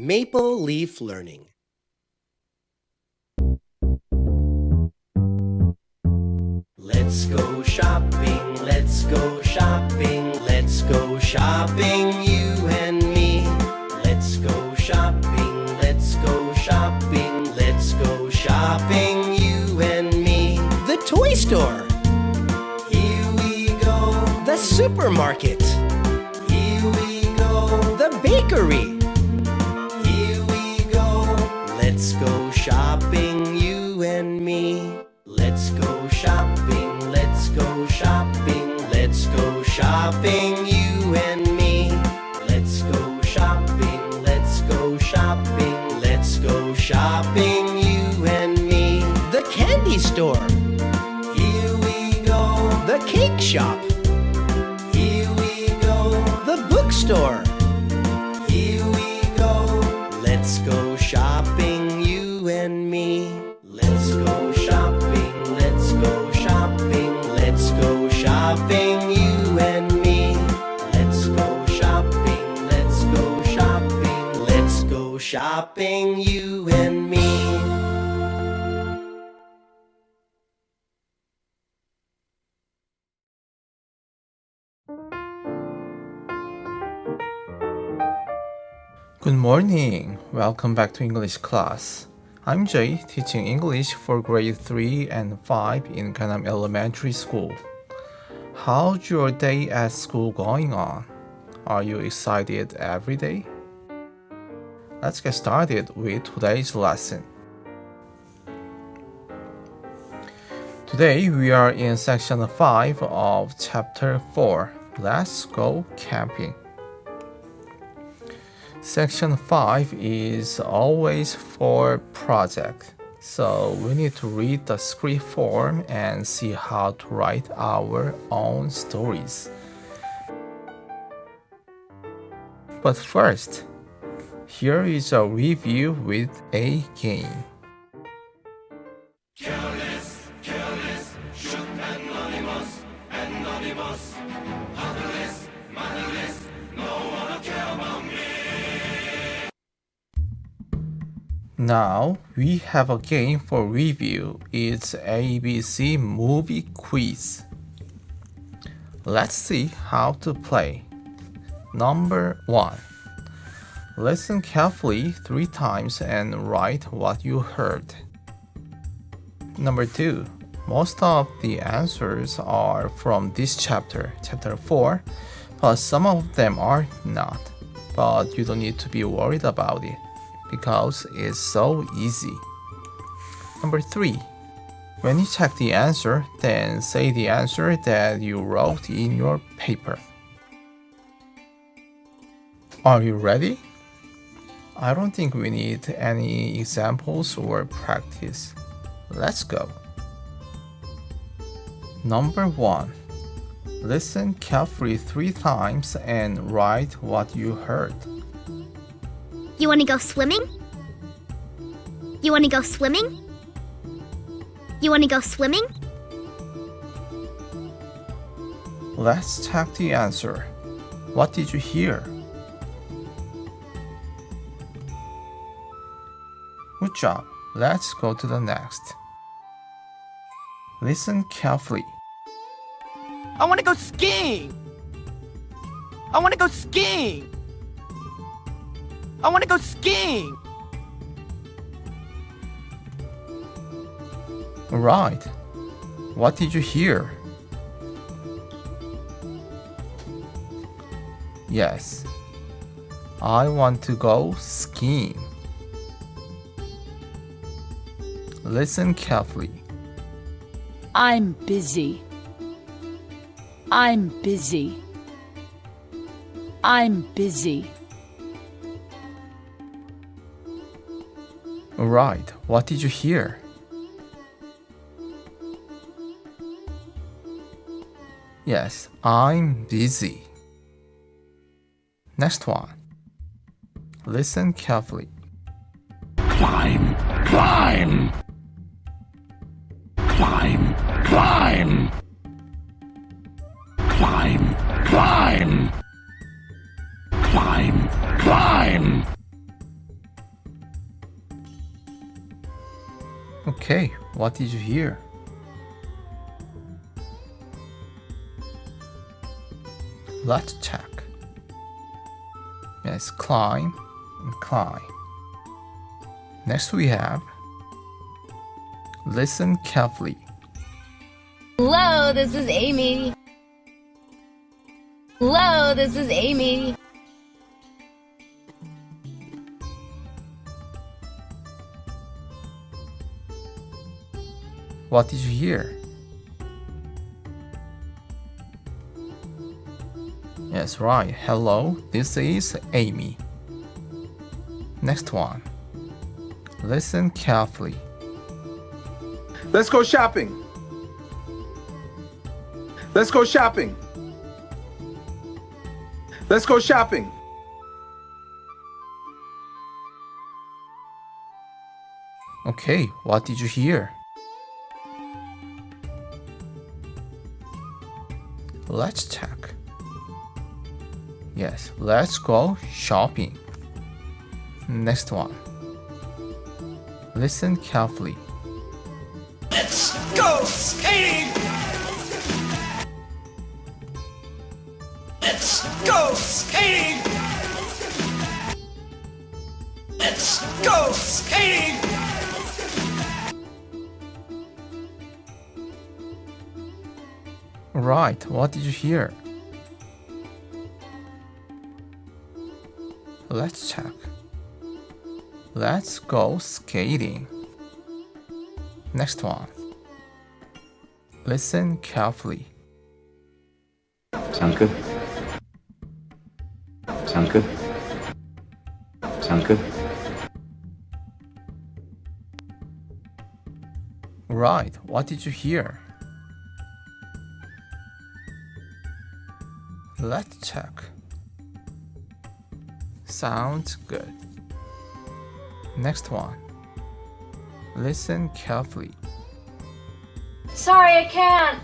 Maple Leaf Learning. Let's go shopping, let's go shopping, let's go shopping, you and me. Let's go shopping, let's go shopping, let's go shopping, you and me. The toy store. Here we go. The supermarket. Here we go. The bakery. Here we go. Let's go shopping, you and me. Let's go shopping, let's go shopping, let's go shopping, you and me. Let's go shopping, let's go shopping, let's go shopping, you and me. The candy store. Here we go. The cake shop. Here we go. The bookstore. Here we go. Let's go shopping, you and me. Let's go shopping, let's go shopping, let's go shopping, you and me. Let's go shopping, let's go shopping, let's go shopping, you and me. Good morning. Welcome back to English class. I'm Jay, teaching English for grade 3 and 5 in Ganam Elementary School. How's your day at school going on? Are you excited every day? Let's get started with today's lesson. Today we are in section 5 of chapter 4. Let's go camping. Section 5 is always for project, so we need to read the script form and see how to write our own stories. But first, here is a review with a game. Careless, careless, shoot anonymous, anonymous, heartless, mannerless, no one will care about me. Now we have a game for review. It's ABC movie quiz. Let's see how to play. Number 1. Listen carefully 3 times and write what you heard. Number 2. Most of the answers are from this chapter, chapter 4, but some of them are not. But you don't need to be worried about it, because it's so easy. Number 3. When you check the answer, then say the answer that you wrote in your paper. Are you ready? I don't think we need any examples or practice. Let's go. Number 1. Listen carefully 3 times and write what you heard. You want to go swimming? You want to go swimming? You want to go swimming? Let's check the answer. What did you hear? Good job. Let's go to the next. Listen carefully. I want to go skiing. I want to go skiing. I want to go skiing. Right. What did you hear? Yes. I want to go skiing. Listen carefully. I'm busy. I'm busy. I'm busy. Right. What did you hear? Yes, I'm busy. Next one. Listen carefully. Climb, climb. Climb, climb. Climb, climb. Climb, climb. Okay, what did you hear? Let's check. Yes, climb and climb. Next we have listen carefully. Hello, this is Amy. Hello, this is Amy. What did you hear? Yes, right. Hello, this is Amy. Next one. Listen carefully. Let's go shopping. Let's go shopping. Let's go shopping. Okay, what did you hear? Let's check. Yes, let's go shopping. Next one. Listen carefully. Let's go skating! Let's go skating! Let's go skating! Right, what did you hear? Let's check. Let's go skating. Next one. Listen carefully. Sounds good. Sounds good. Sounds good. Right, what did you hear? Let's check. Sounds good. Next one. Listen carefully. Sorry, I can't.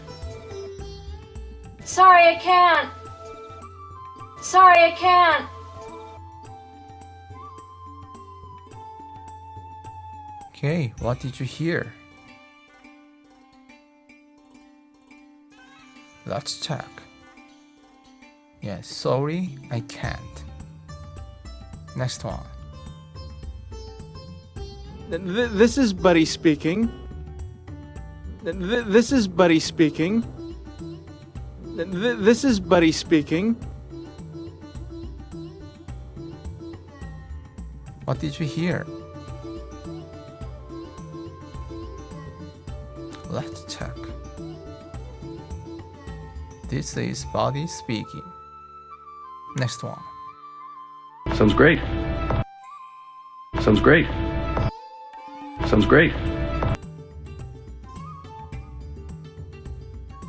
Sorry, I can't. Sorry, I can't. Okay, what did you hear? Let's check. Yes, sorry, I can't. Next one. This is Buddy speaking. This is Buddy speaking. This is Buddy speaking. What did you hear? Let's check. This is Buddy speaking. Next one. Sounds great. Sounds great. Sounds great.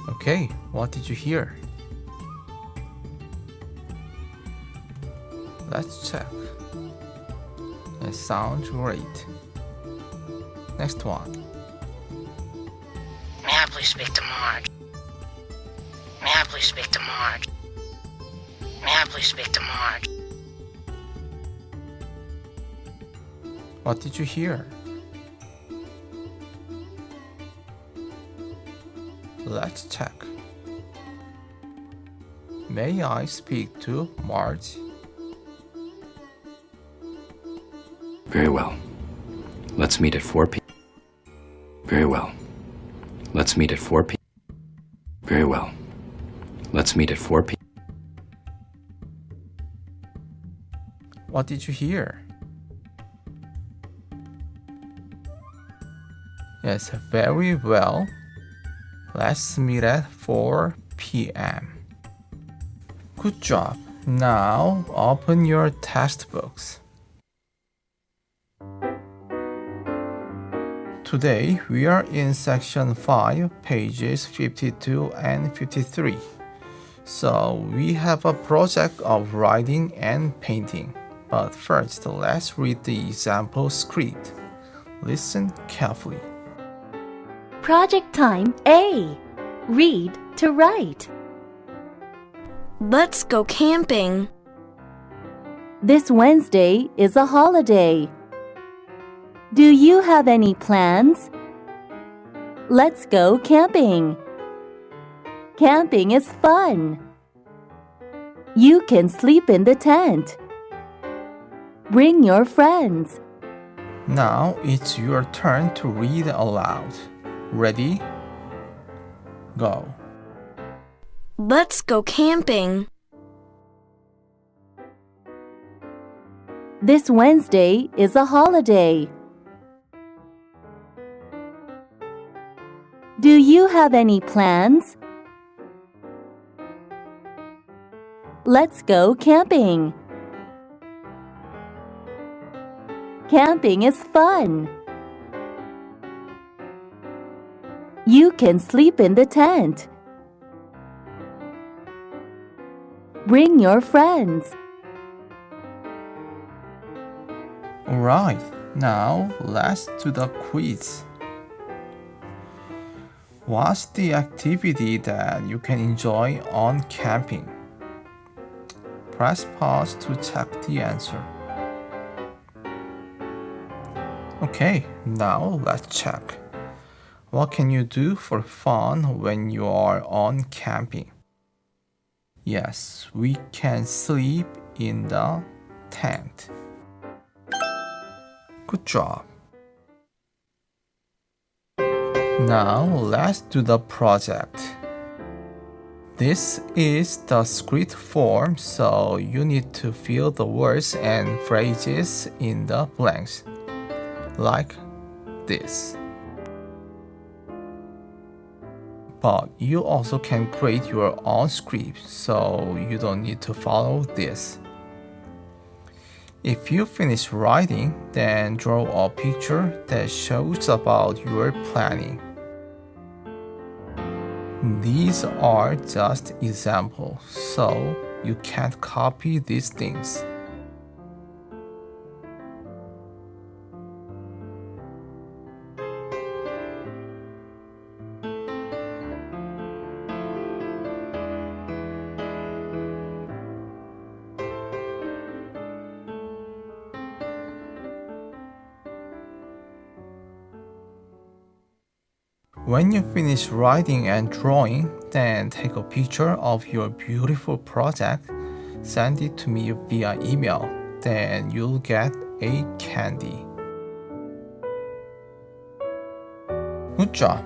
Okay, what did you hear? Let's check. It sounds great. Next one. May I please speak to Marge? May I please speak to Marge? May I please speak to Marge? What did you hear? Let's check. May I speak to Marge? Very well. Let's meet at 4 p.m. Very well. Let's meet at 4 p.m. Very well. Let's meet at 4 p.m. What did you hear? Yes, very well. Let's meet at 4 p.m. Good job. Now open your textbooks. Today we are in section 5, pages 52 and 53. So we have a project of writing and painting. But first, let's read the example script. Listen carefully. Project time A. Read to write. Let's go camping. This Wednesday is a holiday. Do you have any plans? Let's go camping. Camping is fun. You can sleep in the tent. Bring your friends. Now it's your turn to read aloud. Ready? Go. Let's go camping. This Wednesday is a holiday. Do you have any plans? Let's go camping. Camping is fun. You can sleep in the tent. Bring your friends. Alright, now let's do the quiz. What's the activity that you can enjoy on camping? Press pause to check the answer. Okay, now let's check. What can you do for fun when you are on camping? Yes, we can sleep in the tent. Good job. Now let's do the project. This is the script form, so you need to fill the words and phrases in the blanks, like this. But you also can create your own script, so you don't need to follow this. If you finish writing, then draw a picture that shows about your planning. These are just examples, so you can't copy these things. When you finish writing and drawing, then take a picture of your beautiful project, send it to me via email, then you'll get a candy. Good job!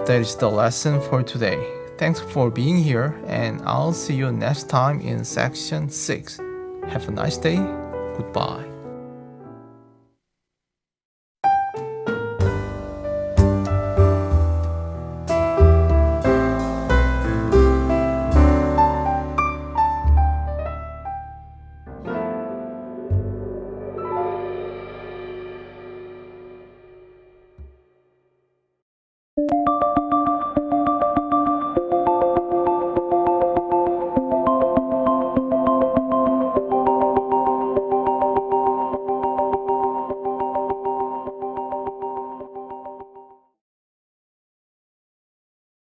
That is the lesson for today. Thanks for being here, and I'll see you next time in section 6. Have a nice day. Goodbye.